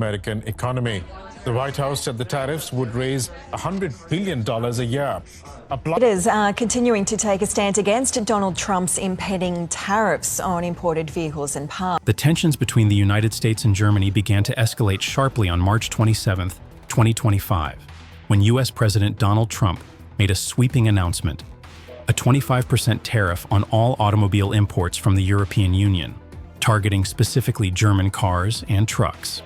American economy. The White House said the tariffs would raise $100 billion a year. Leaders are continuing to take a stand against Donald Trump's impending tariffs on imported vehicles and parts. The tensions between the United States and Germany began to escalate sharply on March 27, 2025, when U.S. President Donald Trump made a sweeping announcement: a 25% tariff on all automobile imports from the European Union, targeting specifically German cars and trucks.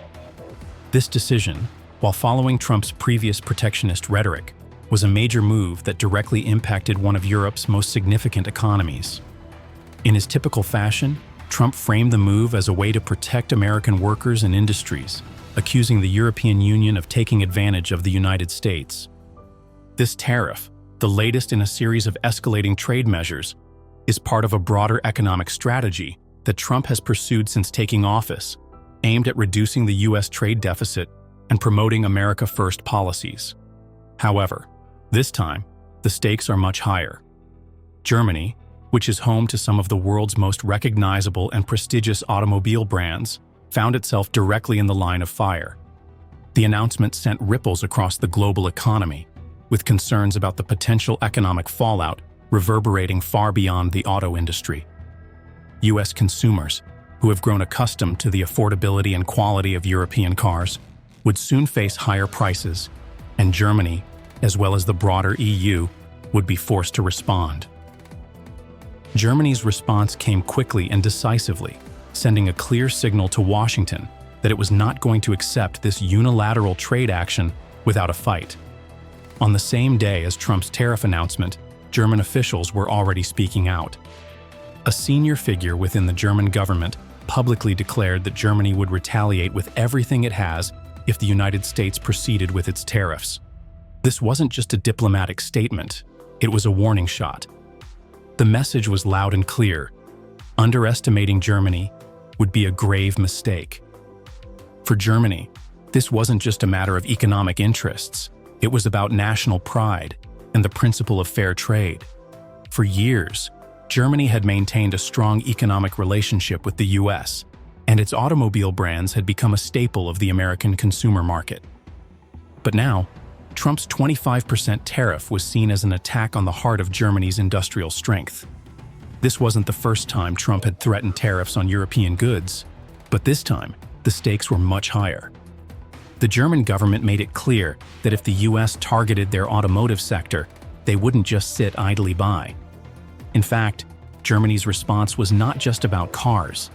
This decision, while following Trump's previous protectionist rhetoric, was a major move that directly impacted one of Europe's most significant economies. In his typical fashion, Trump framed the move as a way to protect American workers and industries, accusing the European Union of taking advantage of the United States. This tariff, the latest in a series of escalating trade measures, is part of a broader economic strategy that Trump has pursued since taking office, aimed at reducing the U.S. trade deficit and promoting America First policies. However, this time, the stakes are much higher. Germany, which is home to some of the world's most recognizable and prestigious automobile brands, found itself directly in the line of fire. The announcement sent ripples across the global economy, with concerns about the potential economic fallout reverberating far beyond the auto industry. U.S. consumers, who have grown accustomed to the affordability and quality of European cars, would soon face higher prices, and Germany, as well as the broader EU, would be forced to respond. Germany's response came quickly and decisively, sending a clear signal to Washington that it was not going to accept this unilateral trade action without a fight. On the same day as Trump's tariff announcement, German officials were already speaking out. A senior figure within the German government publicly declared that Germany would retaliate with everything it has if the United States proceeded with its tariffs. This wasn't just a diplomatic statement, it was a warning shot. The message was loud and clear: underestimating Germany would be a grave mistake. For Germany, this wasn't just a matter of economic interests, it was about national pride and the principle of fair trade. For years, Germany had maintained a strong economic relationship with the U.S., and its automobile brands had become a staple of the American consumer market. But now, Trump's 25% tariff was seen as an attack on the heart of Germany's industrial strength. This wasn't the first time Trump had threatened tariffs on European goods, but this time, the stakes were much higher. The German government made it clear that if the U.S. targeted their automotive sector, they wouldn't just sit idly by. In fact, Germany's response was not just about cars.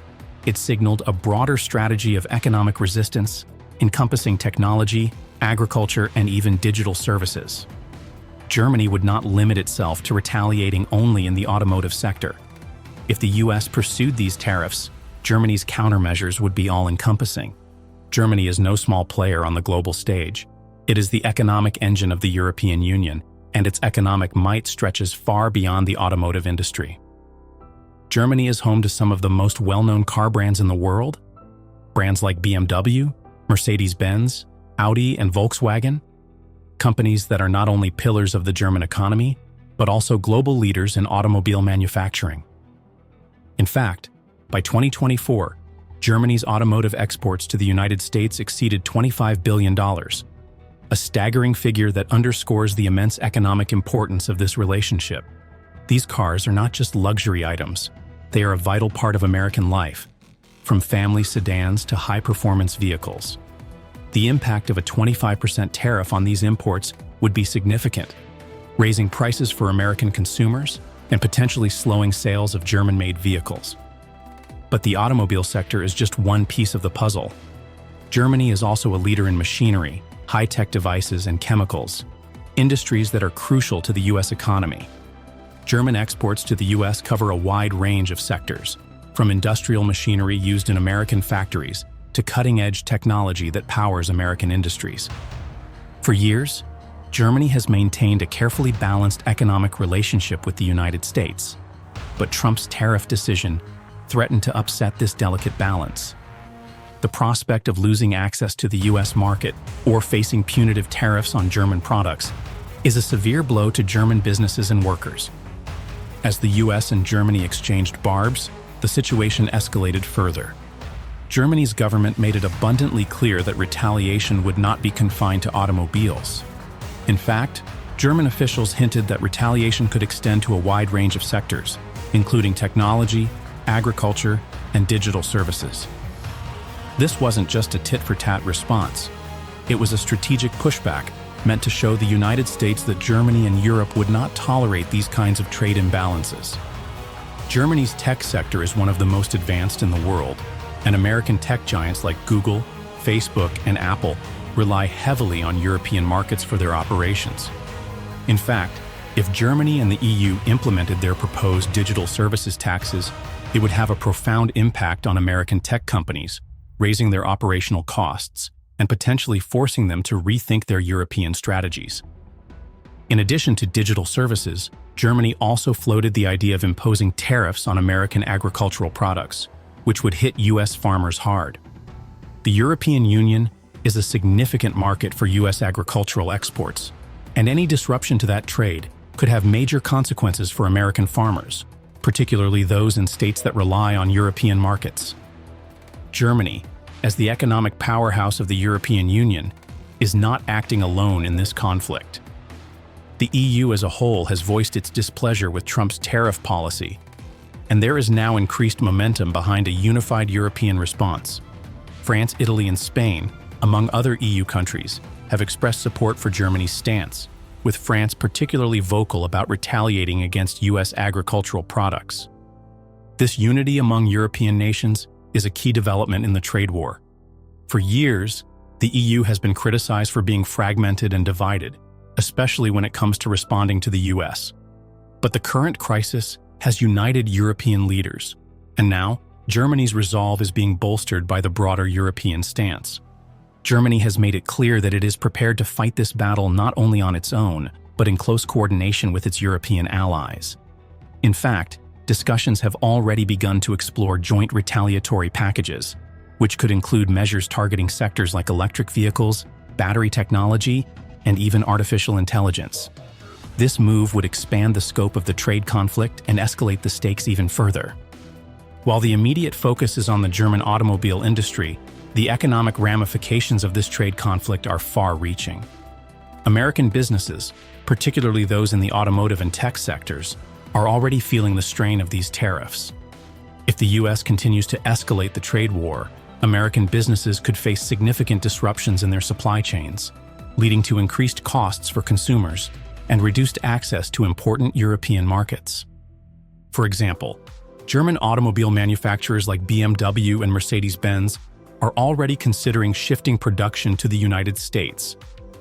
It signaled a broader strategy of economic resistance, encompassing technology, agriculture, and even digital services. Germany would not limit itself to retaliating only in the automotive sector. If the U.S. pursued these tariffs, Germany's countermeasures would be all-encompassing. Germany is no small player on the global stage. It is the economic engine of the European Union, and its economic might stretches far beyond the automotive industry. Germany is home to some of the most well-known car brands in the world. Brands like BMW, Mercedes-Benz, Audi, and Volkswagen. Companies that are not only pillars of the German economy, but also global leaders in automobile manufacturing. In fact, by 2024, Germany's automotive exports to the United States exceeded $25 billion, a staggering figure that underscores the immense economic importance of this relationship. These cars are not just luxury items, they are a vital part of American life, from family sedans to high-performance vehicles. The impact of a 25% tariff on these imports would be significant, raising prices for American consumers and potentially slowing sales of German-made vehicles. But the automobile sector is just one piece of the puzzle. Germany is also a leader in machinery, high-tech devices, and chemicals, industries that are crucial to the U.S. economy. German exports to the U.S. cover a wide range of sectors, from industrial machinery used in American factories to cutting-edge technology that powers American industries. For years, Germany has maintained a carefully balanced economic relationship with the United States, but Trump's tariff decision threatened to upset this delicate balance. The prospect of losing access to the U.S. market or facing punitive tariffs on German products is a severe blow to German businesses and workers. As the U.S. and Germany exchanged barbs, the situation escalated further. Germany's government made it abundantly clear that retaliation would not be confined to automobiles. In fact, German officials hinted that retaliation could extend to a wide range of sectors, including technology, agriculture, and digital services. This wasn't just a tit-for-tat response. It was a strategic pushback meant to show the United States that Germany and Europe would not tolerate these kinds of trade imbalances. Germany's tech sector is one of the most advanced in the world, and American tech giants like Google, Facebook, and Apple rely heavily on European markets for their operations. In fact, if Germany and the EU implemented their proposed digital services taxes, it would have a profound impact on American tech companies, raising their operational costs and potentially forcing them to rethink their European strategies. In addition to digital services, Germany also floated the idea of imposing tariffs on American agricultural products, which would hit U.S. farmers hard. The European Union is a significant market for U.S. agricultural exports, and any disruption to that trade could have major consequences for American farmers, particularly those in states that rely on European markets. Germany, as the economic powerhouse of the European Union, is not acting alone in this conflict. The EU as a whole has voiced its displeasure with Trump's tariff policy, and there is now increased momentum behind a unified European response. France, Italy, and Spain, among other EU countries, have expressed support for Germany's stance, with France particularly vocal about retaliating against U.S. agricultural products. This unity among European nations is a key development in the trade war. For years, the EU has been criticized for being fragmented and divided, especially when it comes to responding to the U.S. But the current crisis has united European leaders, and now Germany's resolve is being bolstered by the broader European stance. Germany has made it clear that it is prepared to fight this battle not only on its own, but in close coordination with its European allies. In fact, discussions have already begun to explore joint retaliatory packages, which could include measures targeting sectors like electric vehicles, battery technology, and even artificial intelligence. This move would expand the scope of the trade conflict and escalate the stakes even further. While the immediate focus is on the German automobile industry, the economic ramifications of this trade conflict are far-reaching. American businesses, particularly those in the automotive and tech sectors, are already feeling the strain of these tariffs. If the U.S. continues to escalate the trade war, American businesses could face significant disruptions in their supply chains, leading to increased costs for consumers and reduced access to important European markets. For example, German automobile manufacturers like BMW and Mercedes-Benz are already considering shifting production to the United States,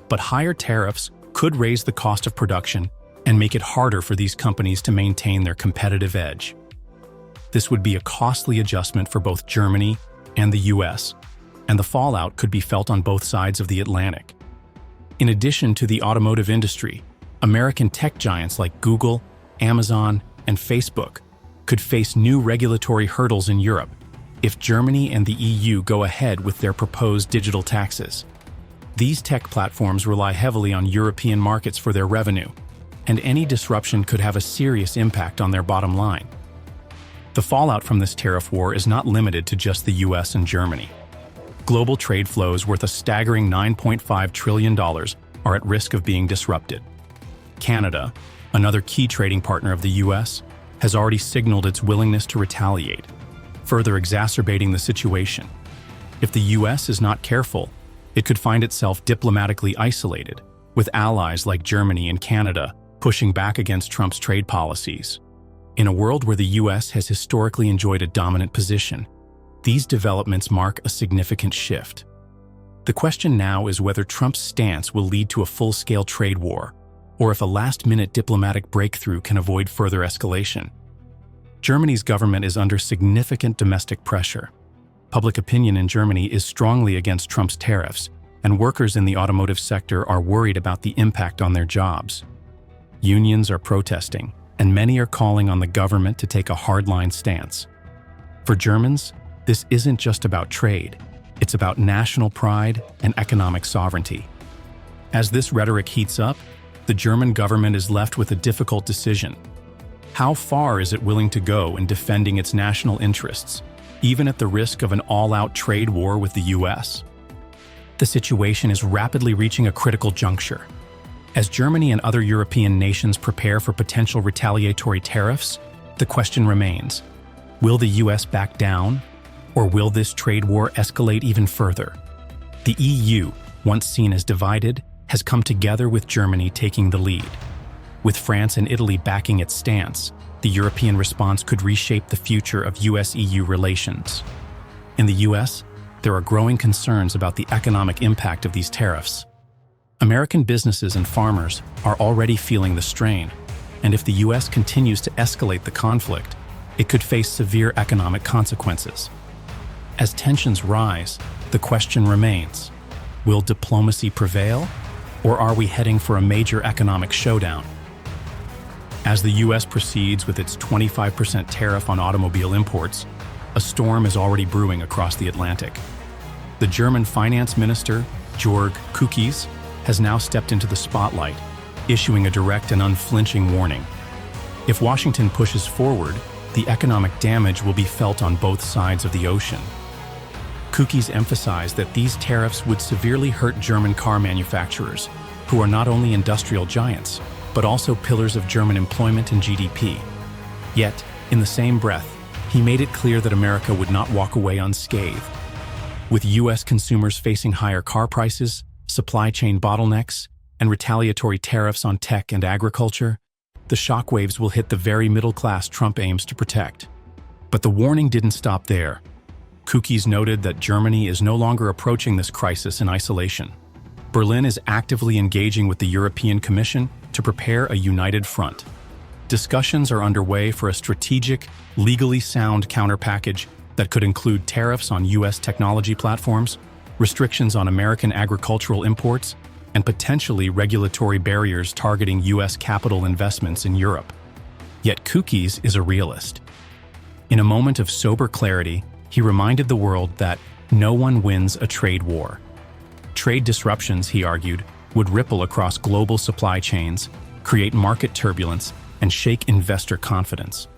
but higher tariffs could raise the cost of production and make it harder for these companies to maintain their competitive edge. This would be a costly adjustment for both Germany and the US, and the fallout could be felt on both sides of the Atlantic. In addition to the automotive industry, American tech giants like Google, Amazon, and Facebook could face new regulatory hurdles in Europe if Germany and the EU go ahead with their proposed digital taxes. These tech platforms rely heavily on European markets for their revenue, and any disruption could have a serious impact on their bottom line. The fallout from this tariff war is not limited to just the US and Germany. Global trade flows worth a staggering $9.5 trillion are at risk of being disrupted. Canada, another key trading partner of the US, has already signaled its willingness to retaliate, further exacerbating the situation. If the US is not careful, it could find itself diplomatically isolated, with allies like Germany and Canada pushing back against Trump's trade policies. In a world where the US has historically enjoyed a dominant position, these developments mark a significant shift. The question now is whether Trump's stance will lead to a full-scale trade war, or if a last-minute diplomatic breakthrough can avoid further escalation. Germany's government is under significant domestic pressure. Public opinion in Germany is strongly against Trump's tariffs, and workers in the automotive sector are worried about the impact on their jobs. Unions are protesting, and many are calling on the government to take a hardline stance. For Germans, this isn't just about trade, it's about national pride and economic sovereignty. As this rhetoric heats up, the German government is left with a difficult decision. How far is it willing to go in defending its national interests, even at the risk of an all-out trade war with the US. The situation is rapidly reaching a critical juncture. As Germany and other European nations prepare for potential retaliatory tariffs, the question remains, will the US back down, or will this trade war escalate even further? The EU, once seen as divided, has come together with Germany taking the lead. With France and Italy backing its stance, the European response could reshape the future of US-EU relations. In the US, there are growing concerns about the economic impact of these tariffs. American businesses and farmers are already feeling the strain, and if the US continues to escalate the conflict, it could face severe economic consequences. As tensions rise, the question remains, will diplomacy prevail, or are we heading for a major economic showdown? As the US proceeds with its 25% tariff on automobile imports, a storm is already brewing across the Atlantic. The German finance minister, Georg Küchs, has now stepped into the spotlight, issuing a direct and unflinching warning. If Washington pushes forward, the economic damage will be felt on both sides of the ocean. Küchs emphasized that these tariffs would severely hurt German car manufacturers, who are not only industrial giants, but also pillars of German employment and GDP. Yet, in the same breath, he made it clear that America would not walk away unscathed. With US consumers facing higher car prices, supply chain bottlenecks, and retaliatory tariffs on tech and agriculture, the shockwaves will hit the very middle class Trump aims to protect. But the warning didn't stop there. Küchs noted that Germany is no longer approaching this crisis in isolation. Berlin is actively engaging with the European Commission to prepare a united front. Discussions are underway for a strategic, legally sound counterpackage that could include tariffs on US technology platforms, restrictions on American agricultural imports, and potentially regulatory barriers targeting US capital investments in Europe. Yet Küchs is a realist. In a moment of sober clarity, he reminded the world that no one wins a trade war. Trade disruptions, he argued, would ripple across global supply chains, create market turbulence, and shake investor confidence,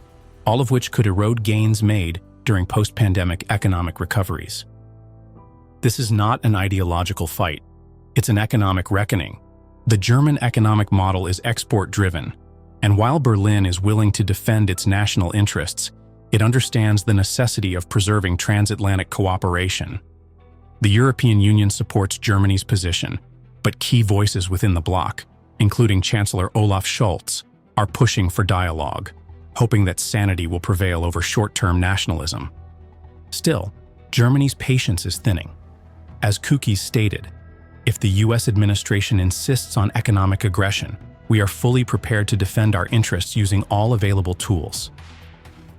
all of which could erode gains made during post-pandemic economic recoveries. This is not an ideological fight. It's an economic reckoning. The German economic model is export-driven, and while Berlin is willing to defend its national interests, it understands the necessity of preserving transatlantic cooperation. The European Union supports Germany's position, but key voices within the bloc, including Chancellor Olaf Scholz, are pushing for dialogue, hoping that sanity will prevail over short-term nationalism. Still, Germany's patience is thinning. As Küchs stated, if the US administration insists on economic aggression, we are fully prepared to defend our interests using all available tools.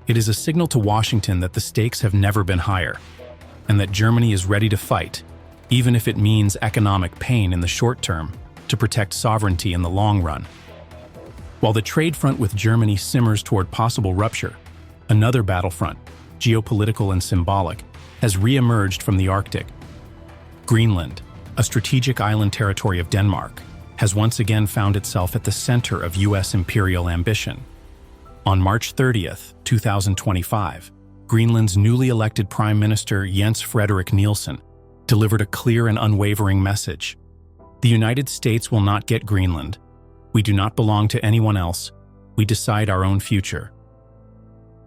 It is a signal to Washington that the stakes have never been higher, and that Germany is ready to fight, even if it means economic pain in the short term, to protect sovereignty in the long run. While the trade front with Germany simmers toward possible rupture, another battlefront, geopolitical and symbolic, has re-emerged from the Arctic. Greenland, a strategic island territory of Denmark, has once again found itself at the center of US imperial ambition. On March 30th, 2025, Greenland's newly elected Prime Minister Jens Frederik Nielsen delivered a clear and unwavering message. The United States will not get Greenland. We do not belong to anyone else. We decide our own future.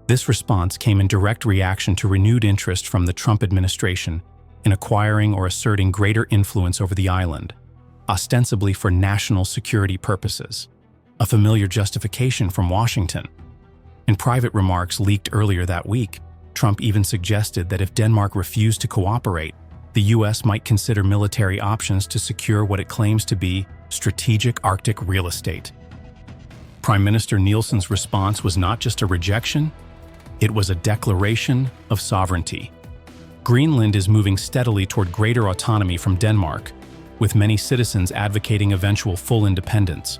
This response came in direct reaction to renewed interest from the Trump administration in acquiring or asserting greater influence over the island, ostensibly for national security purposes, a familiar justification from Washington. In private remarks leaked earlier that week, Trump even suggested that if Denmark refused to cooperate, the US might consider military options to secure what it claims to be strategic Arctic real estate. Prime Minister Nielsen's response was not just a rejection, it was a declaration of sovereignty. Greenland is moving steadily toward greater autonomy from Denmark, with many citizens advocating eventual full independence.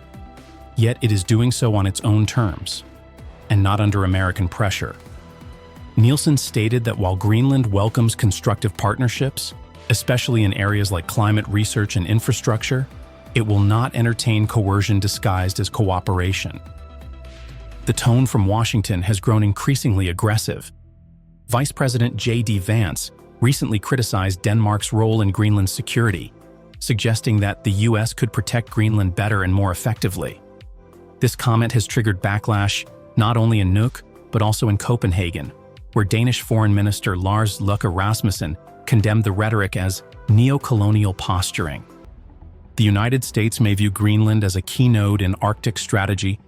Yet it is doing so on its own terms, and not under American pressure. Nielsen stated that while Greenland welcomes constructive partnerships, especially in areas like climate research and infrastructure, it will not entertain coercion disguised as cooperation. The tone from Washington has grown increasingly aggressive. Vice President J.D. Vance recently criticized Denmark's role in Greenland's security, suggesting that the U.S. could protect Greenland better and more effectively. This comment has triggered backlash not only in Nuuk, but also in Copenhagen, where Danish Foreign Minister Lars Løkke Rasmussen condemned the rhetoric as neo-colonial posturing. The United States may view Greenland as a key node in Arctic strategy,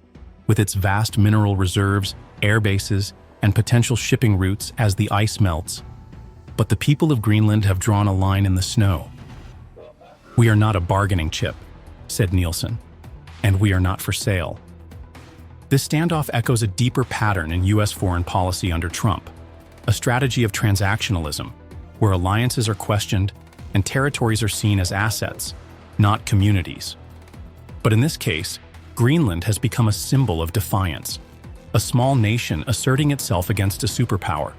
with its vast mineral reserves, air bases, and potential shipping routes as the ice melts. But the people of Greenland have drawn a line in the snow. "We are not a bargaining chip," said Nielsen, "and we are not for sale." This standoff echoes a deeper pattern in U.S. foreign policy under Trump, a strategy of transactionalism, where alliances are questioned and territories are seen as assets, not communities. But in this case, Greenland has become a symbol of defiance, a small nation asserting itself against a superpower.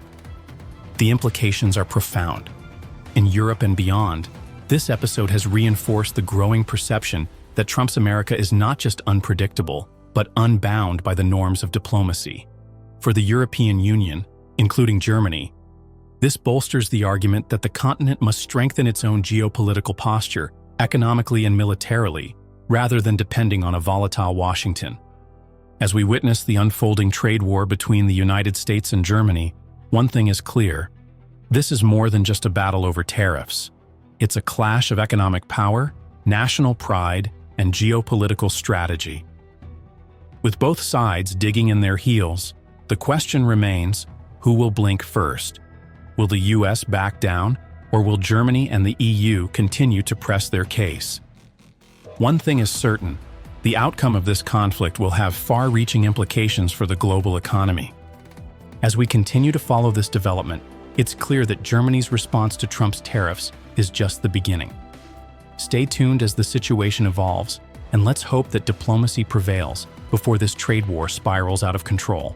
The implications are profound. In Europe and beyond, this episode has reinforced the growing perception that Trump's America is not just unpredictable, but unbound by the norms of diplomacy. For the European Union, including Germany, this bolsters the argument that the continent must strengthen its own geopolitical posture, economically and militarily, rather than depending on a volatile Washington. As we witness the unfolding trade war between the United States and Germany, one thing is clear: this is more than just a battle over tariffs. It's a clash of economic power, national pride, and geopolitical strategy. With both sides digging in their heels, the question remains, who will blink first? Will the U.S. back down, or will Germany and the EU continue to press their case? One thing is certain: the outcome of this conflict will have far-reaching implications for the global economy. As we continue to follow this development, it's clear that Germany's response to Trump's tariffs is just the beginning. Stay tuned as the situation evolves, and let's hope that diplomacy prevails before this trade war spirals out of control.